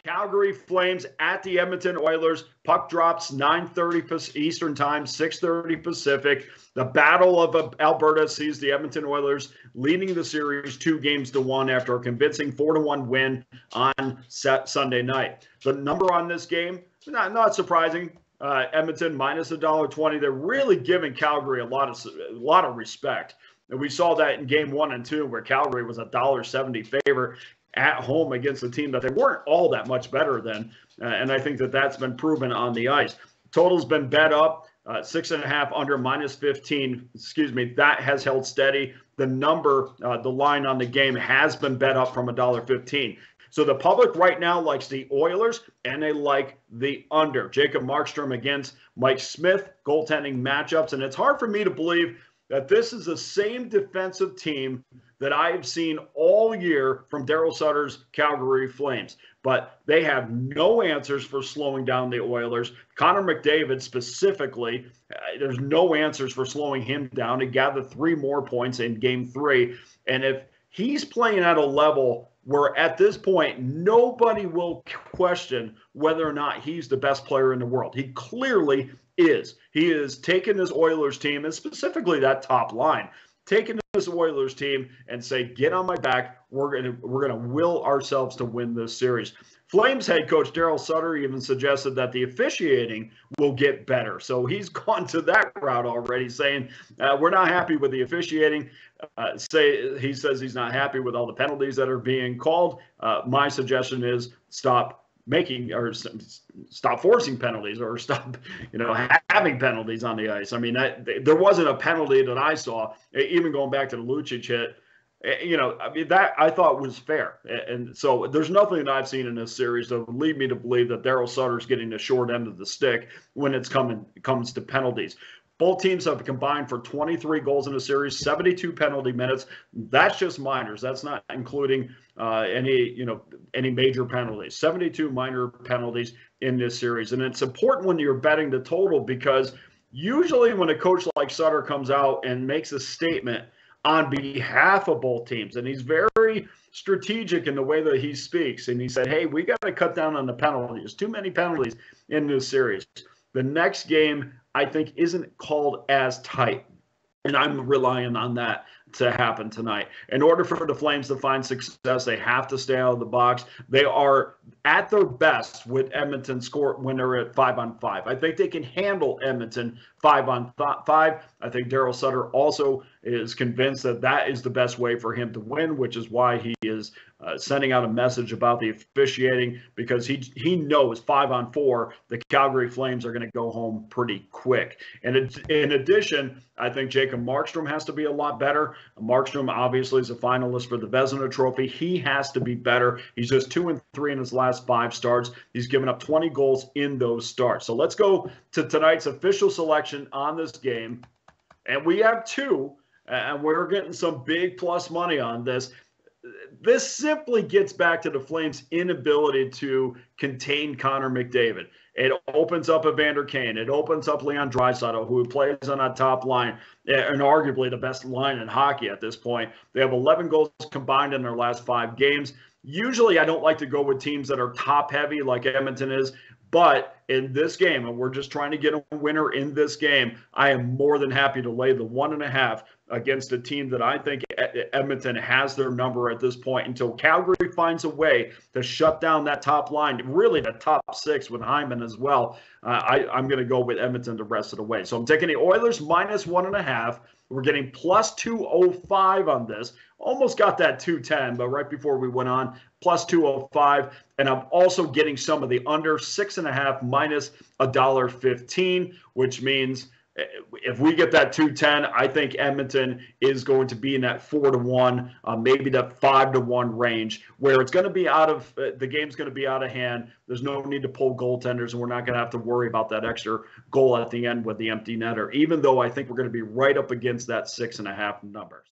Calgary Flames at the Edmonton Oilers. Puck drops 9:30 Eastern Time, 6:30 Pacific. The Battle of Alberta sees the Edmonton Oilers leading the series 2-1 after a convincing 4-1 win on Sunday night. The number on this game, not surprising. Edmonton minus $1.20. They're really giving Calgary a lot of respect. And we saw that in game 1 and 2, where Calgary was a $1.70 favorite at home against a team that they weren't all that much better than. And I think that's been proven on the ice. Total's been bet up, 6.5 under -15. That has held steady. The number, the line on the game has been bet up from $1.15. So the public right now likes the Oilers, and they like the under. Jacob Markstrom against Mike Smith, goaltending matchups. And it's hard for me to believe that this is the same defensive team that I have seen all year from Daryl Sutter's Calgary Flames. But they have no answers for slowing down the Oilers. Connor McDavid specifically, there's no answers for slowing him down. He gathered 3 more points in game 3. And if he's playing at a level where at this point nobody will question whether or not he's the best player in the world, he clearly is. He is taking this Oilers team, and specifically that top line, taking this Oilers team and say, get on my back. We're gonna will ourselves to win this series. Flames head coach Daryl Sutter even suggested that the officiating will get better. So he's gone to that route already, saying we're not happy with the officiating. He says he's not happy with all the penalties that are being called. My suggestion is stop forcing penalties, or stop, having penalties on the ice. I mean, there wasn't a penalty that I saw, even going back to the Lucic hit. That I thought was fair. And so there's nothing that I've seen in this series that would lead me to believe that Daryl Sutter's getting the short end of the stick when it comes to penalties. Both teams have combined for 23 goals in the series, 72 penalty minutes. That's just minors. That's not including any major penalties. 72 minor penalties in this series. And it's important when you're betting the total, because usually when a coach like Sutter comes out and makes a statement on behalf of both teams, and he's very strategic in the way that he speaks, and he said, hey, we got to cut down on the penalties. Too many penalties in this series. The next game, I think, isn't called as tight, and I'm relying on that to happen tonight. In order for the Flames to find success, they have to stay out of the box. They are at their best with Edmonton score when they're at 5-on-5. I think they can handle Edmonton 5-on-5. I think Daryl Sutter also is convinced that is the best way for him to win, which is why he is sending out a message about the officiating, because he knows 5-on-4, the Calgary Flames are going to go home pretty quick. And in addition, I think Jacob Markstrom has to be a lot better. Markstrom obviously is a finalist for the Vezina Trophy. He has to be better. He's just 2-3 in his last 5 starts. He's given up 20 goals in those starts. So let's go to tonight's official selection on this game. And we have 2, and we're getting some big plus money on this. This simply gets back to the Flames' inability to contain Connor McDavid. It opens up Evander Kane. It opens up Leon Draisaitl, who plays on that top line, and arguably the best line in hockey at this point. They have 11 goals combined in their last 5 games. Usually I don't like to go with teams that are top-heavy like Edmonton is, but in this game, and we're just trying to get a winner in this game, I am more than happy to lay the 1.5 against a team that I think Edmonton has their number at this point, until Calgary finds a way to shut down that top line, really the top 6 with Hyman as well. I'm going to go with Edmonton the rest of the way. So I'm taking the Oilers minus 1.5. We're getting plus 205 on this. Almost got that 210, but right before we went on, plus 205. And I'm also getting some of the under 6.5 minus $1.15, which means if we get that 210, I think Edmonton is going to be in that 4-1, maybe that 5-1 range, where it's going to be the game's going to be out of hand. There's no need to pull goaltenders, and we're not going to have to worry about that extra goal at the end with the empty netter, even though I think we're going to be right up against that 6.5 numbers.